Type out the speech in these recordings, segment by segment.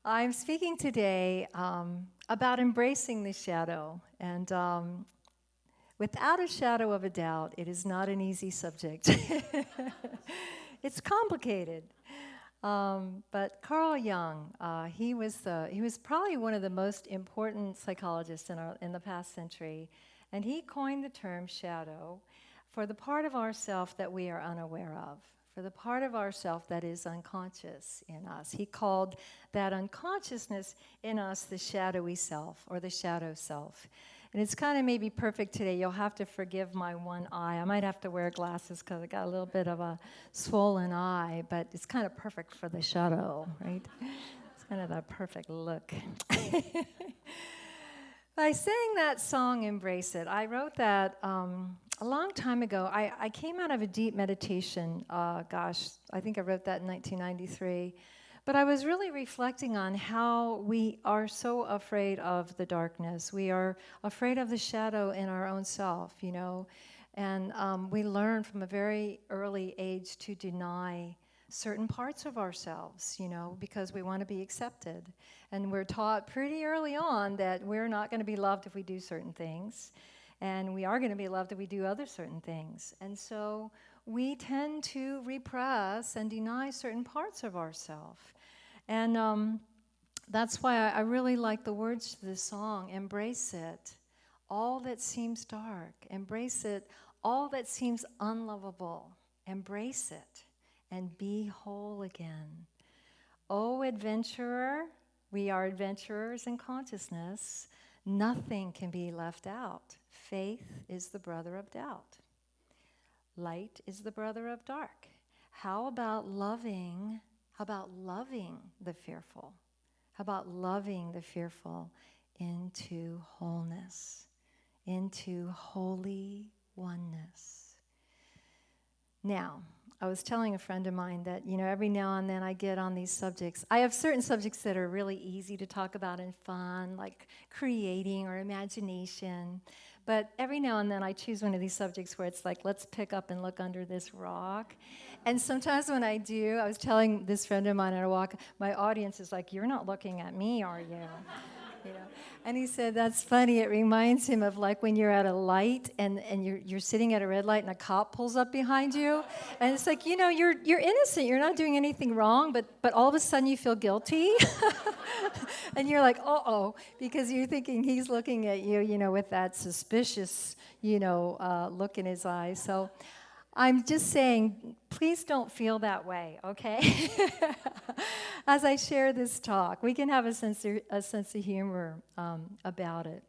I'm speaking today about embracing the shadow, and without a shadow of a doubt, it is not an easy subject. It's complicated. But Carl Jung, he was probably one of the most important psychologists in the past century, and he coined the term shadow for the part of ourself that we are unaware of, for the part of ourself that is unconscious in us. He called that unconsciousness in us the shadowy self, or the shadow self. And it's kind of maybe perfect today. You'll have to forgive my one eye. I might have to wear glasses because I got a little bit of a swollen eye, but it's kind of perfect for the shadow, right? It's kind of the perfect look. I sang that song, Embrace It. I wrote that a long time ago. I came out of a deep meditation. I think I wrote that in 1993. But I was really reflecting on how we are so afraid of the darkness. We are afraid of the shadow in our own self, you know. And we learn from a very early age to deny certain parts of ourselves, you know, because we want to be accepted. And we're taught pretty early on that we're not going to be loved if we do certain things. And we are going to be loved if we do other certain things. And so we tend to repress and deny certain parts of ourselves. And that's why I really like the words to this song, embrace it, all that seems dark, embrace it, all that seems unlovable, embrace it, and be whole again. Oh, adventurer, we are adventurers in consciousness, nothing can be left out. Faith is the brother of doubt. Light is the brother of dark. How about loving the fearful? How about loving the fearful into wholeness, into holy oneness? Now, I was telling a friend of mine that, you know, every now and then I get on these subjects. I have certain subjects that are really easy to talk about and fun, like creating or imagination. But every now and then I choose one of these subjects where it's like, let's pick up and look under this rock. And sometimes when I do, I was telling this friend of mine at a walk, my audience is like, you're not looking at me, are you? You know? And he said, that's funny. It reminds him of like when you're at a light and you're sitting at a red light and a cop pulls up behind you. And it's like, you know, you're innocent. You're not doing anything wrong, but all of a sudden you feel guilty. And you're like, uh-oh, because you're thinking he's looking at you, you know, with that suspicious, you know, look in his eyes. So I'm just saying, please don't feel that way, okay? As I share this talk, we can have a sense of humor about it.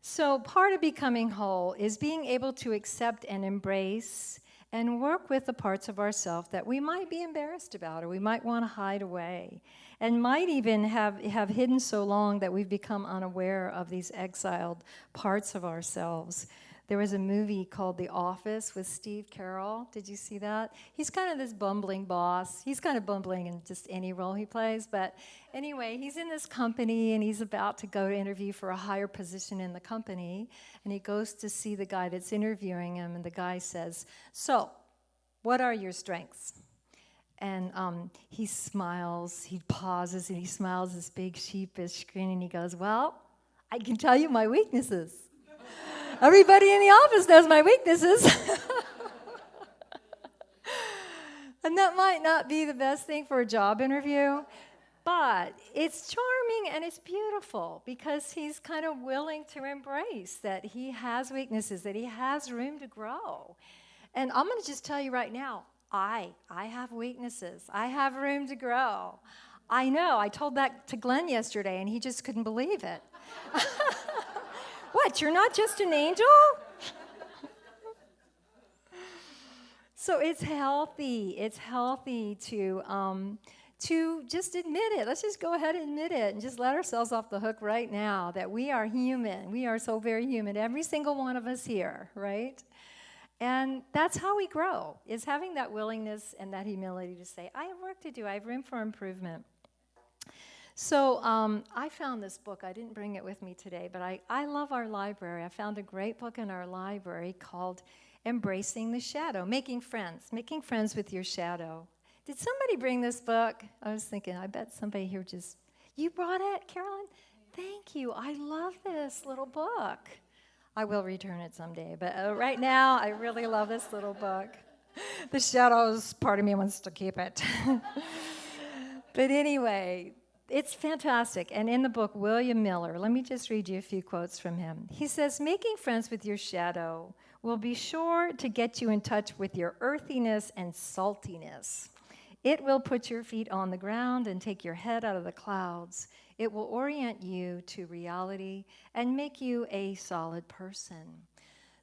So part of becoming whole is being able to accept and embrace and work with the parts of ourselves that we might be embarrassed about or we might want to hide away and might even have hidden so long that we've become unaware of these exiled parts of ourselves. There was a movie called The Office with Steve Carell. Did you see that? He's kind of this bumbling boss. He's kind of bumbling in just any role he plays. But anyway, he's in this company, and he's about to go to interview for a higher position in the company. And he goes to see the guy that's interviewing him, and the guy says, so, what are your strengths? And he smiles, he pauses, and he smiles this big sheepish grin, and he goes, well, I can tell you my weaknesses. Everybody in the office knows my weaknesses. And that might not be the best thing for a job interview, but it's charming and it's beautiful because he's kind of willing to embrace that he has weaknesses, that he has room to grow. And I'm going to just tell you right now, I have weaknesses. I have room to grow. I know. I told that to Glenn yesterday, and he just couldn't believe it. What, you're not just an angel? So it's healthy. It's healthy to just admit it. Let's just go ahead and admit it and just let ourselves off the hook right now that we are human. We are so very human, every single one of us here, right? And that's how we grow, is having that willingness and that humility to say, I have work to do. I have room for improvement. So I found this book. I didn't bring it with me today, but I love our library. I found a great book in our library called Embracing the Shadow, Making Friends with Your Shadow. Did somebody bring this book? I was thinking, I bet somebody here just, you brought it, Carolyn? Thank you. I love this little book. I will return it someday, but right now, I really love this little book. The shadows, part of me wants to keep it. But anyway, it's fantastic. And in the book, William Miller, let me just read you a few quotes from him. He says, making friends with your shadow will be sure to get you in touch with your earthiness and saltiness. It will put your feet on the ground and take your head out of the clouds. It will orient you to reality and make you a solid person.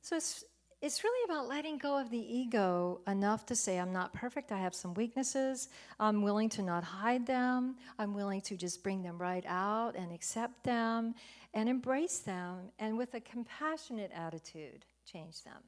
So it's really about letting go of the ego enough to say, I'm not perfect, I have some weaknesses, I'm willing to not hide them, I'm willing to just bring them right out and accept them and embrace them, and with a compassionate attitude, change them.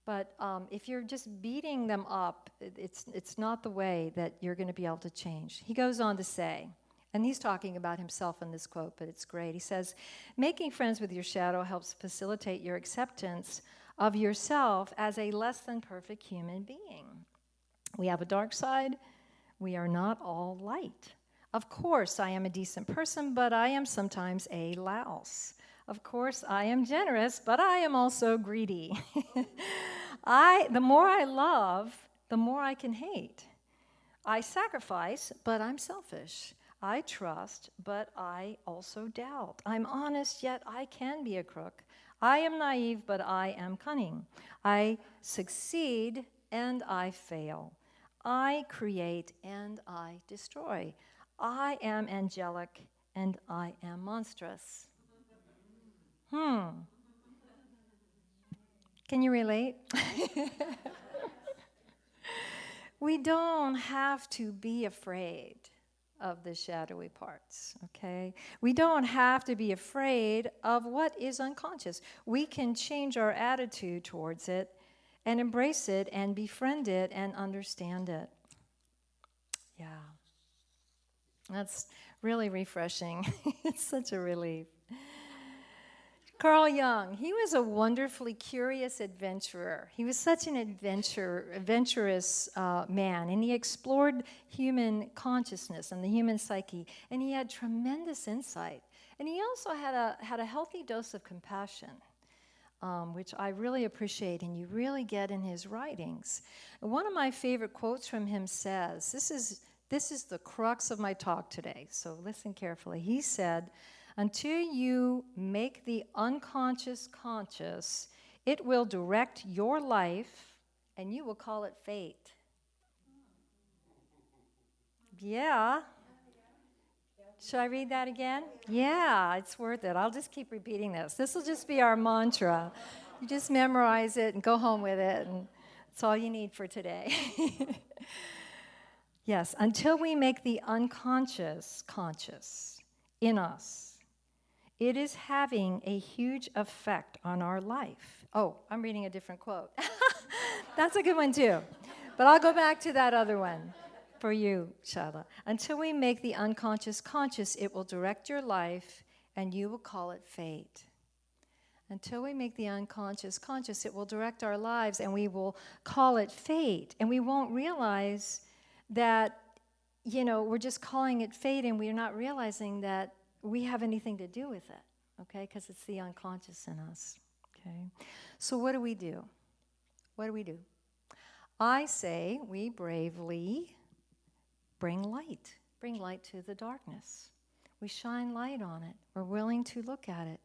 But if you're just beating them up, it's not the way that you're going to be able to change. He goes on to say, and he's talking about himself in this quote, but it's great. He says, making friends with your shadow helps facilitate your acceptance of yourself as a less than perfect human being. We have a dark side. We are not all light. Of course, I am a decent person, but I am sometimes a louse. Of course, I am generous, but I am also greedy. The more I love, the more I can hate. I sacrifice, but I'm selfish. I trust, but I also doubt. I'm honest, yet I can be a crook. I am naive, but I am cunning. I succeed, and I fail. I create, and I destroy. I am angelic, and I am monstrous. Can you relate? We don't have to be afraid of the shadowy parts, okay? We don't have to be afraid of what is unconscious. We can change our attitude towards it and embrace it and befriend it and understand it. Yeah. That's really refreshing. It's such a relief. Carl Jung, he was a wonderfully curious adventurer. He was such an adventurous man, and he explored human consciousness and the human psyche, and he had tremendous insight. And he also had a healthy dose of compassion, which I really appreciate, and you really get in his writings. One of my favorite quotes from him says, this is the crux of my talk today, so listen carefully. He said, until you make the unconscious conscious, it will direct your life, and you will call it fate. Yeah. Should I read that again? Yeah, it's worth it. I'll just keep repeating this. This will just be our mantra. You just memorize it and go home with it, and that's all you need for today. Yes, until we make the unconscious conscious in us, it is having a huge effect on our life. Oh, I'm reading a different quote. That's a good one too. But I'll go back to that other one for you, Shala. Until we make the unconscious conscious, it will direct your life, and you will call it fate. Until we make the unconscious conscious, it will direct our lives, and we will call it fate. And we won't realize that, we're just calling it fate, and we're not realizing that we have anything to do with it, okay? Because it's the unconscious in us, okay? So what do we do? What do we do? I say we bravely bring light to the darkness. We shine light on it. We're willing to look at it.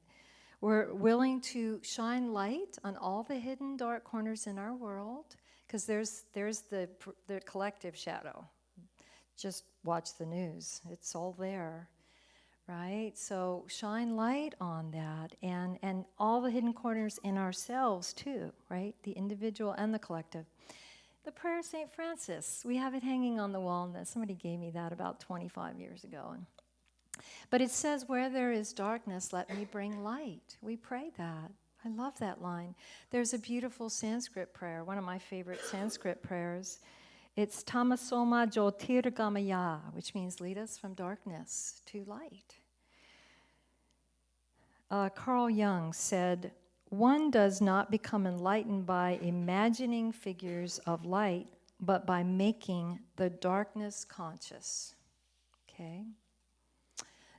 We're willing to shine light on all the hidden dark corners in our world, because there's the collective shadow. Just watch the news. It's all there. Right? So shine light on that, and all the hidden corners in ourselves too, right? The individual and the collective. The prayer of St. Francis, we have it hanging on the wall, and somebody gave me that about 25 years ago. But it says, where there is darkness, let me bring light. We pray that. I love that line. There's a beautiful Sanskrit prayer, one of my favorite Sanskrit prayers. It's Tamasoma Jyotirgamaya, which means lead us from darkness to light. Carl Jung said, one does not become enlightened by imagining figures of light, but by making the darkness conscious. Okay?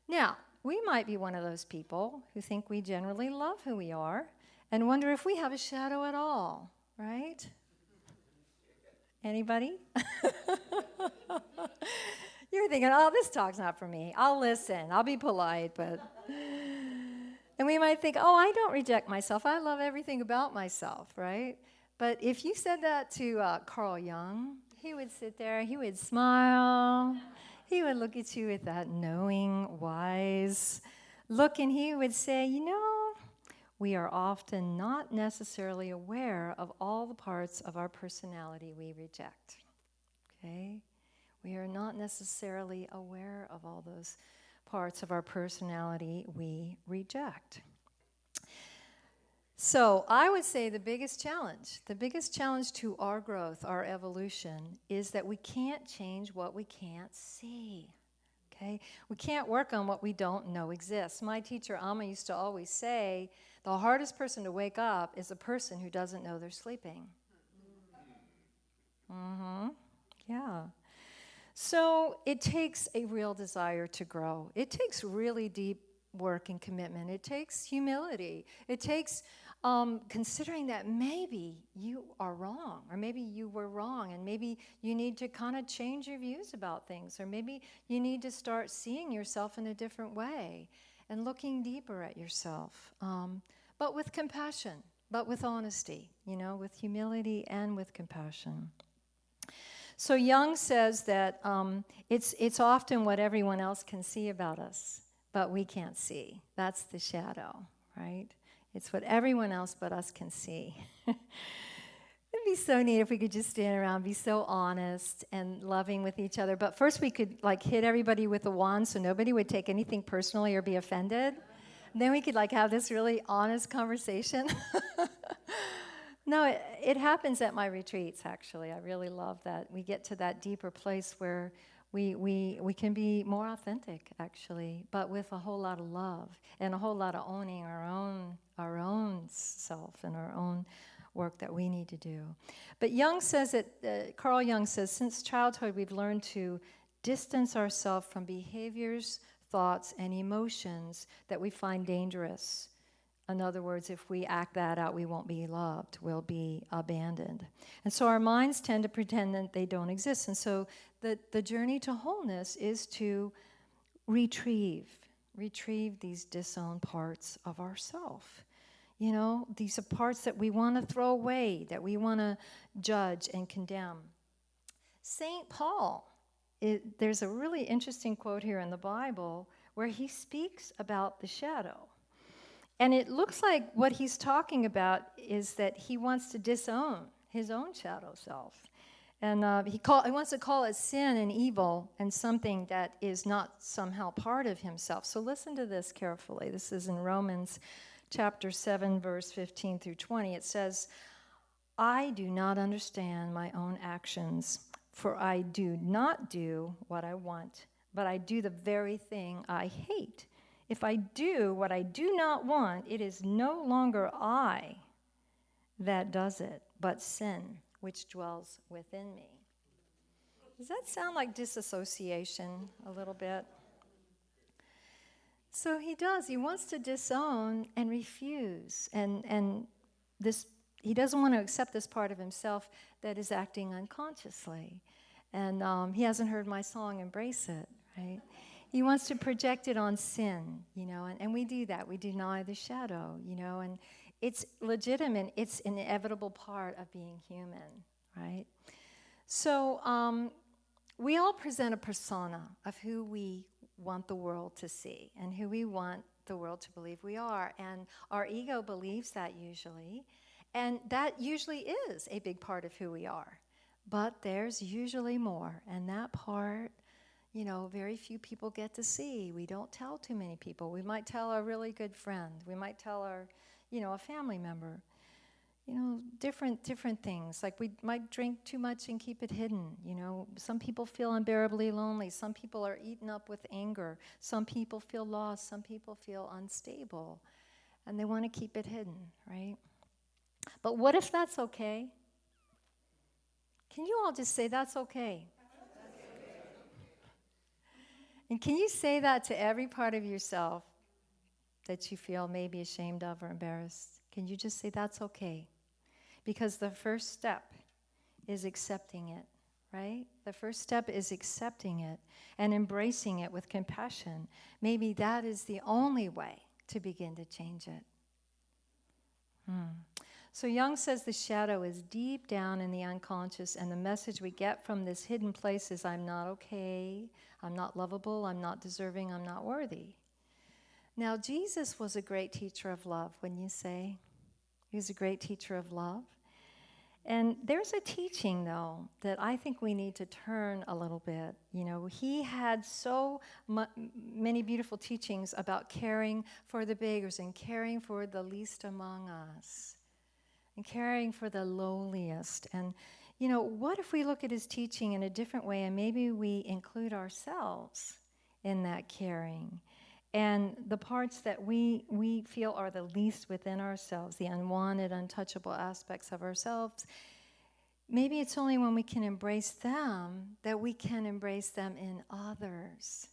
Now, we might be one of those people who think we generally love who we are and wonder if we have a shadow at all, right? Anybody? You're thinking, oh, this talk's not for me. I'll listen. I'll be polite, but... And we might think, oh, I don't reject myself. I love everything about myself, right? But if you said that to Carl Jung, he would sit there, he would smile, he would look at you with that knowing, wise look, and he would say, you know, we are often not necessarily aware of all the parts of our personality we reject, okay? We are not necessarily aware of all those parts of our personality we reject. So I would say the biggest challenge to our growth, our evolution, is that we can't change what we can't see, okay? We can't work on what we don't know exists. My teacher, Amma, used to always say, the hardest person to wake up is a person who doesn't know they're sleeping. Yeah. So it takes a real desire to grow. It takes really deep work and commitment. It takes humility. It takes considering that maybe you are wrong, or maybe you were wrong, and maybe you need to kind of change your views about things, or maybe you need to start seeing yourself in a different way and looking deeper at yourself, but with compassion, but with honesty, you know, with humility and with compassion. So Jung says that it's often what everyone else can see about us, but we can't see. That's the shadow, right? It's what everyone else but us can see. It'd be so neat if we could just stand around, be so honest and loving with each other. But first we could like hit everybody with a wand so nobody would take anything personally or be offended. And then we could like have this really honest conversation. No, it happens at my retreats, actually. I really love that. We get to that deeper place where we can be more authentic, actually, but with a whole lot of love and a whole lot of owning our own self and our own work that we need to do. But Jung says that, Carl Jung says, since childhood we've learned to distance ourselves from behaviors, thoughts, and emotions that we find dangerous. In other words, if we act that out, we won't be loved, we'll be abandoned. And so our minds tend to pretend that they don't exist. And so the journey to wholeness is to retrieve these disowned parts of ourself. You know, these are parts that we want to throw away, that we want to judge and condemn. St. Paul, there's a really interesting quote here in the Bible where he speaks about the shadow. And it looks like what he's talking about is that he wants to disown his own shadow self. And he wants to call it sin and evil and something that is not somehow part of himself. So listen to this carefully. This is in Romans chapter 7, verse 15 through 20. It says, I do not understand my own actions, for I do not do what I want, but I do the very thing I hate. If I do what I do not want, it is no longer I that does it, but sin, which dwells within me. Does that sound like disassociation a little bit? So he does. He wants to disown and refuse. And this he doesn't want to accept this part of himself that is acting unconsciously. And he hasn't heard my song, Embrace It, right? He wants to project it on sin, you know, and we do that. We deny the shadow, you know, and it's legitimate. It's an inevitable part of being human, right? So we all present a persona of who we want the world to see and who we want the world to believe we are. And our ego believes that usually, and that usually is a big part of who we are. But there's usually more, and that part, you know, very few people get to see. We don't tell too many people. We might tell a really good friend. We might tell our, you know, a family member. You know, different things. Like we might drink too much and keep it hidden. You know, some people feel unbearably lonely. Some people are eaten up with anger. Some people feel lost. Some people feel unstable. And they want to keep it hidden, right? But what if that's okay? Can you all just say, that's okay? And can you say that to every part of yourself that you feel maybe ashamed of or embarrassed? Can you just say, that's okay? Because the first step is accepting it, right? The first step is accepting it and embracing it with compassion. Maybe that is the only way to begin to change it. So Jung says the shadow is deep down in the unconscious, and the message we get from this hidden place is, I'm not okay, I'm not lovable, I'm not deserving, I'm not worthy. Now, Jesus was a great teacher of love, wouldn't you say? He was a great teacher of love. And there's a teaching, though, that I think we need to turn a little bit. You know, he had so many beautiful teachings about caring for the beggars and caring for the least among us and caring for the lowliest. And, you know, what if we look at his teaching in a different way and maybe we include ourselves in that caring? And the parts that we feel are the least within ourselves, the unwanted, untouchable aspects of ourselves, maybe it's only when we can embrace them that we can embrace them in others,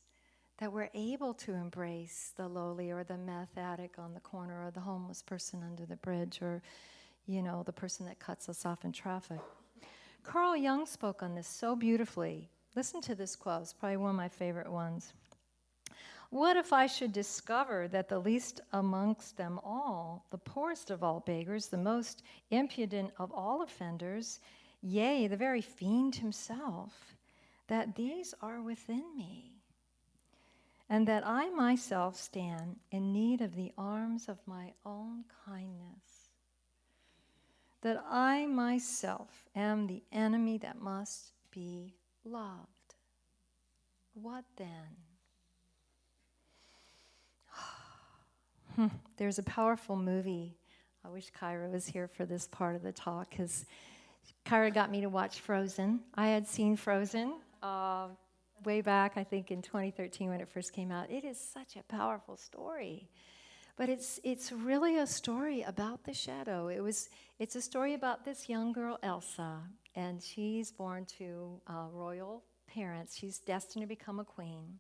that we're able to embrace the lowly or the meth addict on the corner or the homeless person under the bridge or, you know, the person that cuts us off in traffic. Carl Jung spoke on this so beautifully. Listen to this quote. It's probably one of my favorite ones. What if I should discover that the least amongst them all, the poorest of all beggars, the most impudent of all offenders, yea, the very fiend himself, that these are within me, and that I myself stand in need of the arms of my own kindness, that I myself am the enemy that must be loved? What then? There's a powerful movie. I wish Kyra was here for this part of the talk, because Kyra got me to watch Frozen. I had seen Frozen way back, I think in 2013 when it first came out. It is such a powerful story. But it's really a story about the shadow. It's a story about this young girl, Elsa, and she's born to royal parents. She's destined to become a queen.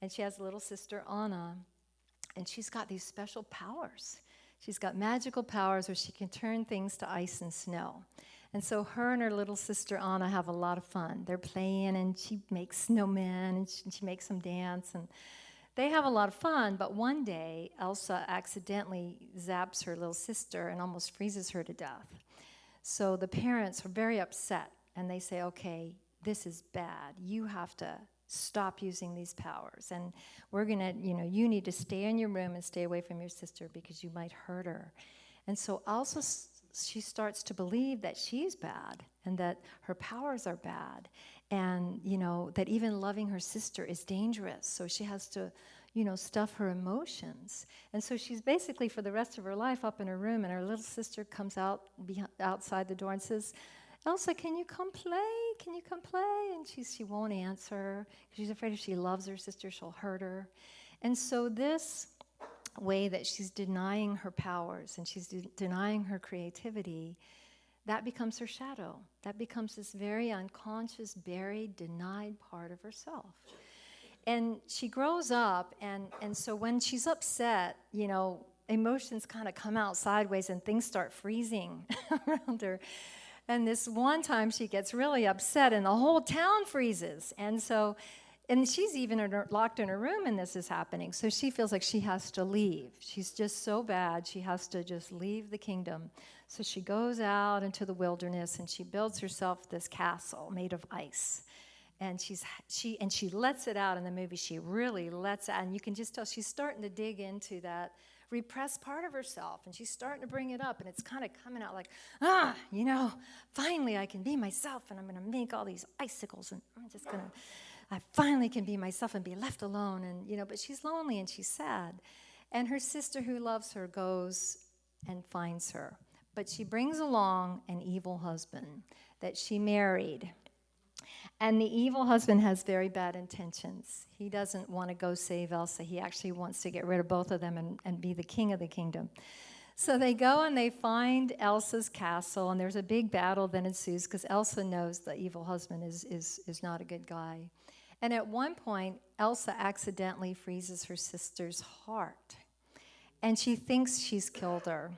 And she has a little sister, Anna. And she's got these special powers. She's got magical powers where she can turn things to ice and snow. And so her and her little sister Anna have a lot of fun. They're playing, and she makes snowmen, and she makes them dance. And they have a lot of fun, but one day, Elsa accidentally zaps her little sister and almost freezes her to death. So the parents are very upset, and they say, okay, this is bad. You have to stop using these powers, and we're gonna, you need to stay in your room and stay away from your sister because you might hurt her. And so Elsa, she starts to believe that she's bad and that her powers are bad, and that even loving her sister is dangerous. So she has to, stuff her emotions. And so she's basically for the rest of her life up in her room, and her little sister comes out outside the door and says, Elsa, can you come play? Can you come play? And she won't answer. She's afraid if she loves her sister, she'll hurt her. And so this way that she's denying her powers and she's denying her creativity, that becomes her shadow. That becomes this very unconscious, buried, denied part of herself. And she grows up, and so when she's upset, emotions kind of come out sideways and things start freezing around her. And this one time she gets really upset and the whole town freezes. And she's even locked in her room and this is happening. So she feels like she has to leave. She's just so bad, she has to just leave the kingdom. So she goes out into the wilderness and she builds herself this castle made of ice. And she lets it out in the movie. She really lets it out. And you can just tell she's starting to dig into that repressed part of herself, and she's starting to bring it up, and it's kind of coming out like, finally I can be myself, and I'm going to make all these icicles, and I finally can be myself and be left alone, and but she's lonely and she's sad. And her sister who loves her goes and finds her, but she brings along an evil husband that she married. And the evil husband has very bad intentions. He doesn't want to go save Elsa. He actually wants to get rid of both of them and be the king of the kingdom. So they go and they find Elsa's castle, and there's a big battle that ensues because Elsa knows the evil husband is not a good guy. And at one point, Elsa accidentally freezes her sister's heart, and she thinks she's killed her.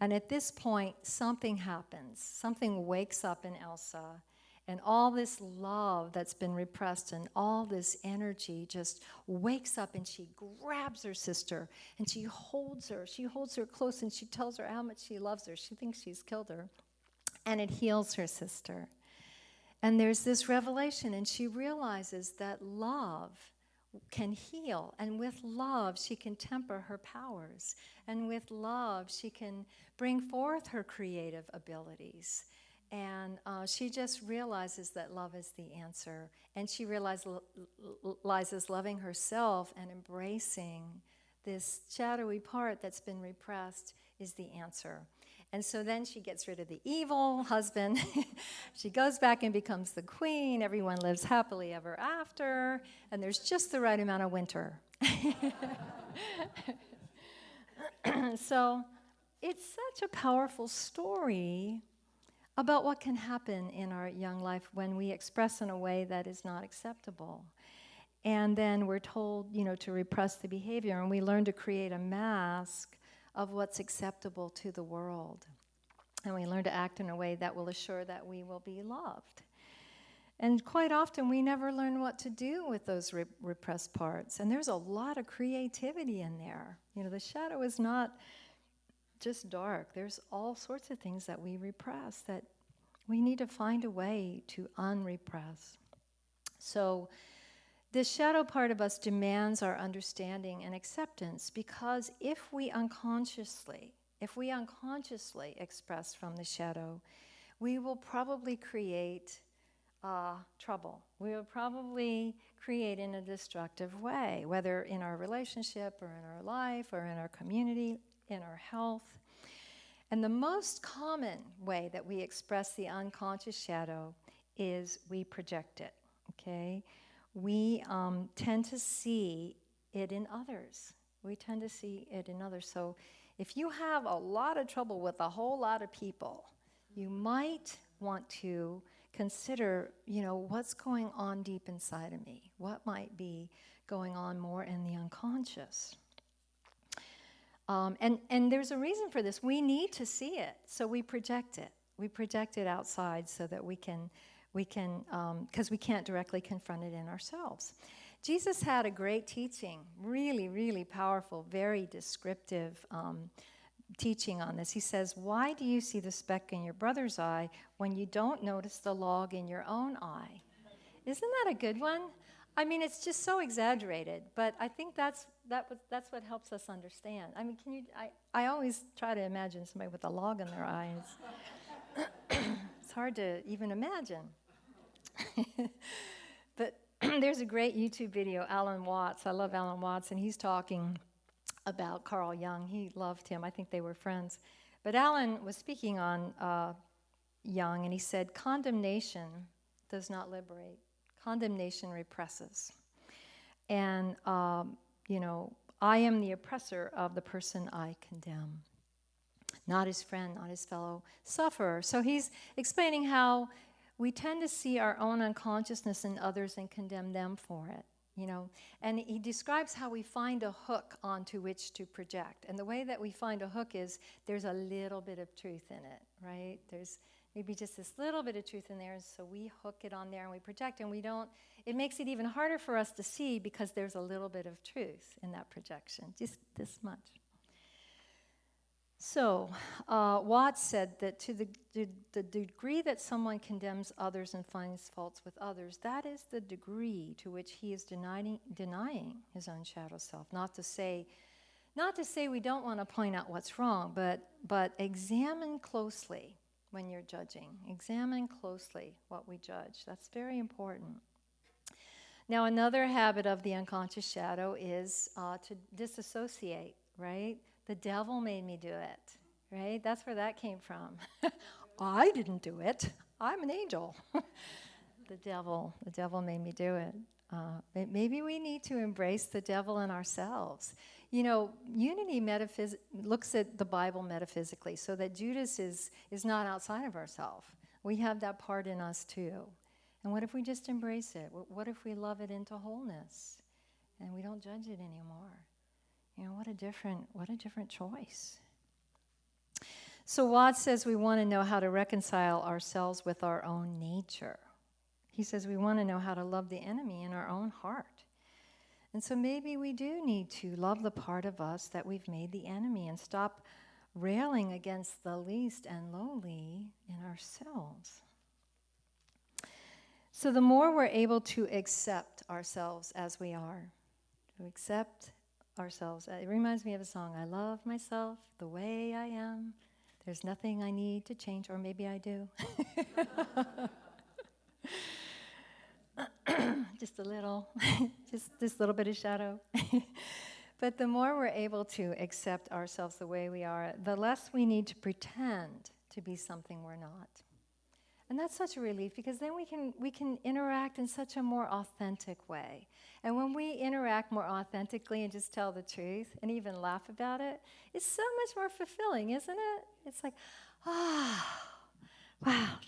And at this point, something happens. Something wakes up in Elsa, and all this love that's been repressed and all this energy just wakes up, and she grabs her sister and she holds her. She holds her close and she tells her how much she loves her. She thinks she's killed her. And it heals her sister. And there's this revelation, and she realizes that love can heal. And with love, she can temper her powers. And with love, she can bring forth her creative abilities. And she just realizes that love is the answer. And she realizes loving herself and embracing this shadowy part that's been repressed is the answer. And so then she gets rid of the evil husband. She goes back and becomes the queen. Everyone lives happily ever after. And there's just the right amount of winter. So it's such a powerful story about what can happen in our young life when we express in a way that is not acceptable. And then we're told, to repress the behavior, and we learn to create a mask of what's acceptable to the world. And we learn to act in a way that will assure that we will be loved. And quite often we never learn what to do with those repressed parts. And there's a lot of creativity in there. The shadow is not just dark. There's all sorts of things that we repress that we need to find a way to unrepress. So this shadow part of us demands our understanding and acceptance, because if we unconsciously express from the shadow, we will probably create trouble. We will probably create in a destructive way, whether in our relationship or in our life or in our community, in our health. And the most common way that we express the unconscious shadow is we project it, okay? We tend to see it in others. So if you have a lot of trouble with a whole lot of people, you might want to consider, what's going on deep inside of me? What might be going on more in the unconscious? And there's a reason for this. We need to see it, so we project it. We project it outside so that we can, because we can't directly confront it in ourselves. Jesus had a great teaching, really, really powerful, very descriptive teaching on this. He says, "Why do you see the speck in your brother's eye when you don't notice the log in your own eye?" Isn't that a good one? I mean, it's just so exaggerated, but I think that's what helps us understand. I mean, I always try to imagine somebody with a log in their eyes. It's hard to even imagine. But there's a great YouTube video, Alan Watts. I love Alan Watts, and he's talking about Carl Jung. He loved him. I think they were friends. But Alan was speaking on Jung, and he said, condemnation does not liberate. Condemnation represses. And, I am the oppressor of the person I condemn, not his friend, not his fellow sufferer. So he's explaining how we tend to see our own unconsciousness in others and condemn them for it, And he describes how we find a hook onto which to project. And the way that we find a hook is there's a little bit of truth in it, right? There's maybe just this little bit of truth in there, so we hook it on there and we project, and it makes it even harder for us to see because there's a little bit of truth in that projection, just this much. So, Watts said that to the degree that someone condemns others and finds faults with others, that is the degree to which he is denying his own shadow self. Not to say we don't want to point out what's wrong, but examine closely when you're judging. Examine closely what we judge. That's very important. Now, another habit of the unconscious shadow is to disassociate, right? The devil made me do it, right? That's where that came from. I didn't do it. I'm an angel. The devil made me do it. Maybe we need to embrace the devil in ourselves. Unity looks at the Bible metaphysically, so that Judas is not outside of ourselves. We have that part in us too. And what if we just embrace it? What if we love it into wholeness and we don't judge it anymore? What a different choice. So Watts says we want to know how to reconcile ourselves with our own nature. He says we want to know how to love the enemy in our own heart. And so maybe we do need to love the part of us that we've made the enemy and stop railing against the least and lowly in ourselves. So the more we're able to accept ourselves as we are, to accept ourselves. It reminds me of a song, I love myself the way I am. There's nothing I need to change, or maybe I do. Just a little, just this little bit of shadow. But the more we're able to accept ourselves the way we are, the less we need to pretend to be something we're not. And that's such a relief, because then we can interact in such a more authentic way. And when we interact more authentically and just tell the truth and even laugh about it, it's so much more fulfilling, isn't it? It's like, wow,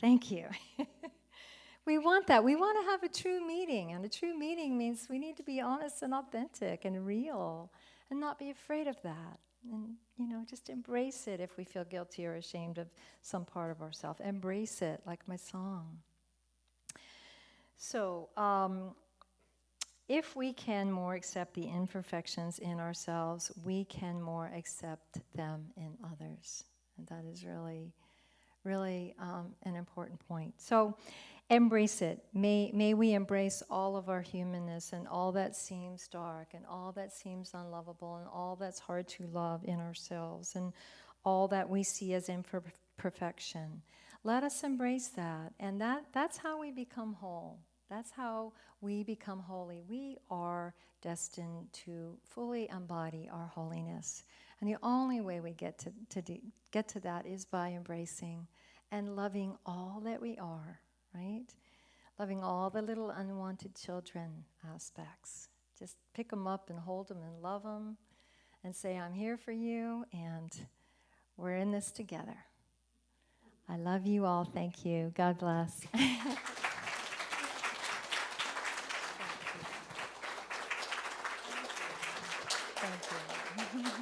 thank you. We want that. We want to have a true meeting. And a true meeting means we need to be honest and authentic and real and not be afraid of that. And, just embrace it if we feel guilty or ashamed of some part of ourselves. Embrace it, like my song. So, if we can more accept the imperfections in ourselves, we can more accept them in others. And that is really, really an important point. So, embrace it. May we embrace all of our humanness and all that seems dark and all that seems unlovable and all that's hard to love in ourselves and all that we see as imperfection. Let us embrace that. And that's how we become whole. That's how we become holy. We are destined to fully embody our holiness. And the only way we get to that is by embracing and loving all that we are. Right? Loving all the little unwanted children aspects. Just pick them up and hold them and love them and say, I'm here for you and we're in this together. I love you all. Thank you. God bless. Thank you.